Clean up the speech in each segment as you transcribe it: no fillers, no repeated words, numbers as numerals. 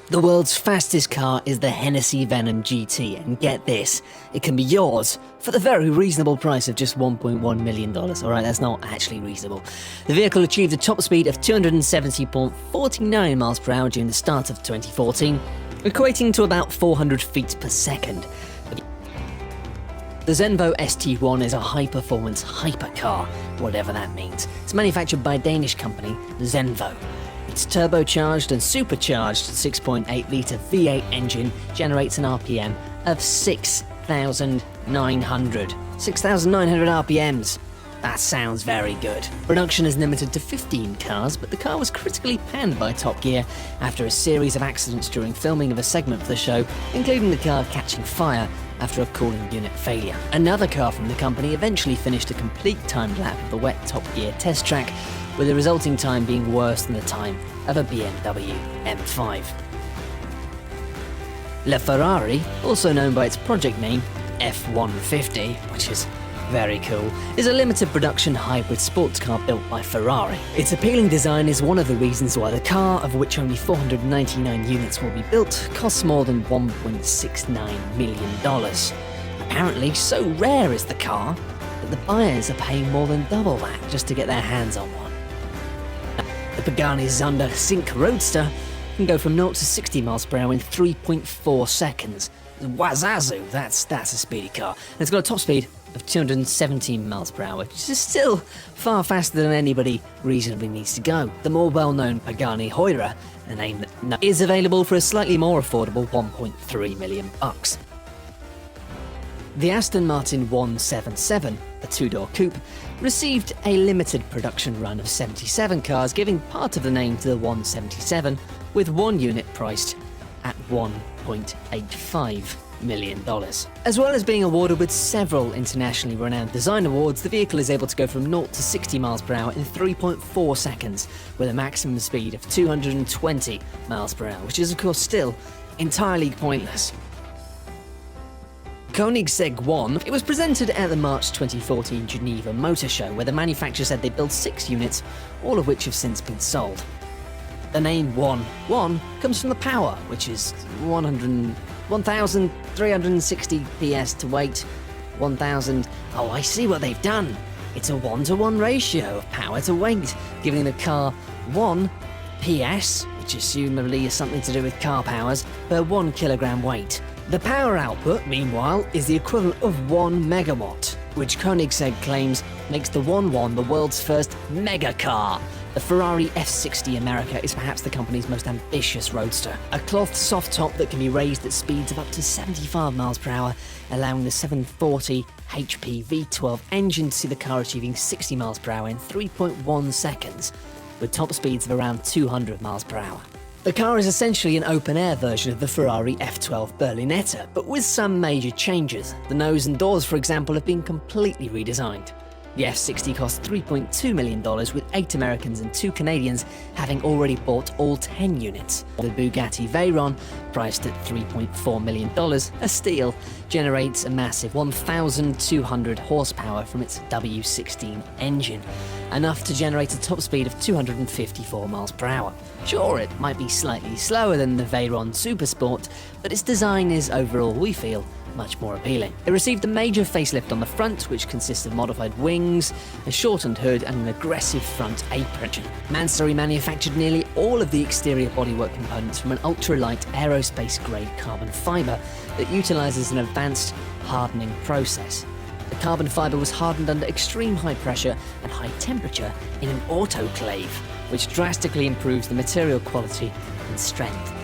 The world's fastest car is the Hennessy Venom GT, and get this, it can be yours for the very reasonable price of just $1.1 million. Alright, that's not actually reasonable. The vehicle achieved a top speed of 270.49 miles per hour during the start of 2014, equating to about 400 feet per second. The Zenvo ST1 is a high-performance hypercar, whatever that means. It's manufactured by a Danish company, Zenvo. Its turbocharged and supercharged 6.8-litre V8 engine generates an RPM of 6,900. 6,900 RPMs. That sounds very good. Production is limited to 15 cars, but the car was critically panned by Top Gear after a series of accidents during filming of a segment for the show, including the car catching fire after a cooling unit failure. Another car from the company eventually finished a complete timed lap of the wet Top Gear test track, with the resulting time being worse than the time of a BMW M5. La Ferrari, also known by its project name F150, which is very cool, is a limited production hybrid sports car built by Ferrari. Its appealing design is one of the reasons why the car, of which only 499 units will be built, costs more than $1.69 million. Apparently, so rare is the car that the buyers are paying more than double that just to get their hands on one. The Pagani Zonda Sync Roadster can go from 0 to 60 miles per hour in 3.4 seconds. Wazazu, that's a speedy car. And it's got a top speed of 217 miles per hour, which is still far faster than anybody reasonably needs to go. The more well-known Pagani Huayra, a name that is available for a slightly more affordable $1.3 million. The Aston Martin 177, a two-door coupe, received a limited production run of 77 cars, giving part of the name to the 177, with one unit priced at $1.85 million. As well as being awarded with several internationally renowned design awards, the vehicle is able to go from 0 to 60 miles per hour in 3.4 seconds, with a maximum speed of 220 miles per hour, which is of course still entirely pointless. Koenigsegg won. It was presented at the March 2014 Geneva Motor Show, where the manufacturer said they built 6 units, all of which have since been sold. The name 1 comes from the power, which is 1,360 PS to weight, 1,000... Oh, I see what they've done. It's a 1-to-1 ratio of power to weight, giving the car 1 PS, which assumably is something to do with car powers, per 1 kilogram weight. The power output, meanwhile, is the equivalent of 1 megawatt, which Koenigsegg claims makes the 1 the world's first mega car. The Ferrari F60 America is perhaps the company's most ambitious roadster. A cloth soft top that can be raised at speeds of up to 75 miles per hour, allowing the 740 HP V12 engine to see the car achieving 60 miles per hour in 3.1 seconds, with top speeds of around 200 miles per hour. The car is essentially an open-air version of the Ferrari F12 Berlinetta, but with some major changes. The nose and doors, for example, have been completely redesigned. The F60 cost $3.2 million, with 8 Americans and 2 Canadians having already bought all 10 units. The Bugatti Veyron, priced at $3.4 million, a steal, generates a massive 1,200 horsepower from its W16 engine, enough to generate a top speed of 254 miles per hour. Sure, it might be slightly slower than the Veyron Supersport, but its design is overall, we feel, much more appealing. It received a major facelift on the front, which consists of modified wings, a shortened hood, and an aggressive front apron. Mansory manufactured nearly all of the exterior bodywork components from an ultra-light aerospace-grade carbon fibre that utilises an advanced hardening process. The carbon fibre was hardened under extreme high pressure and high temperature in an autoclave, which drastically improves the material quality and strength.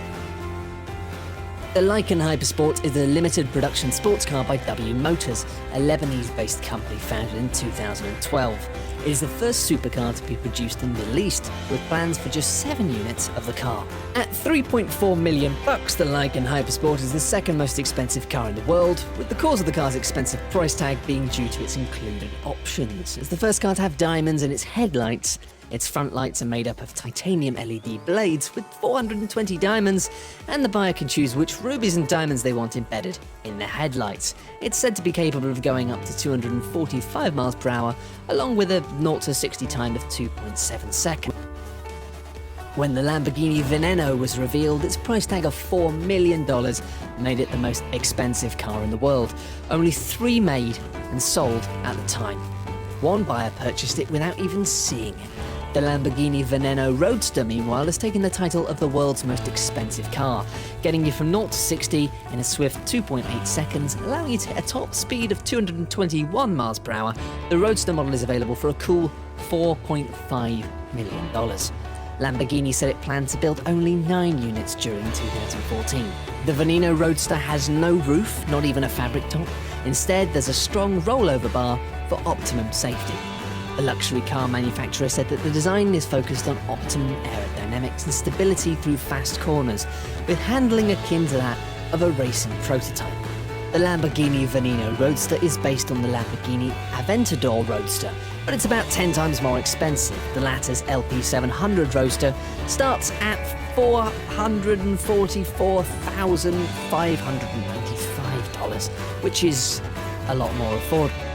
The Lykan Hypersport is a limited production sports car by W Motors, a Lebanese-based company founded in 2012. It is the first supercar to be produced in the Middle East, with plans for just 7 units of the car. At $3.4 million, the Lykan Hypersport is the second most expensive car in the world, with the cause of the car's expensive price tag being due to its included options. It's the first car to have diamonds in its headlights. Its front lights are made up of titanium LED blades with 420 diamonds, and the buyer can choose which rubies and diamonds they want embedded in their headlights. It's said to be capable of going up to 245 miles per hour, along with a 0 to 60 time of 2.7 seconds. When the Lamborghini Veneno was revealed, its price tag of $4 million made it the most expensive car in the world. Only 3 made and sold at the time. One buyer purchased it without even seeing it. The Lamborghini Veneno Roadster, meanwhile, has taken the title of the world's most expensive car, getting you from 0 to 60 in a swift 2.8 seconds, allowing you to hit a top speed of 221 miles per hour. The Roadster model is available for a cool $4.5 million. Lamborghini said it planned to build only 9 units during 2014. The Veneno Roadster has no roof, not even a fabric top. Instead, there's a strong rollover bar for optimum safety. The luxury car manufacturer said that the design is focused on optimum aerodynamics and stability through fast corners, with handling akin to that of a racing prototype. The Lamborghini Veneno Roadster is based on the Lamborghini Aventador Roadster, but it's about 10 times more expensive. The latter's LP700 Roadster starts at $444,595, which is a lot more affordable.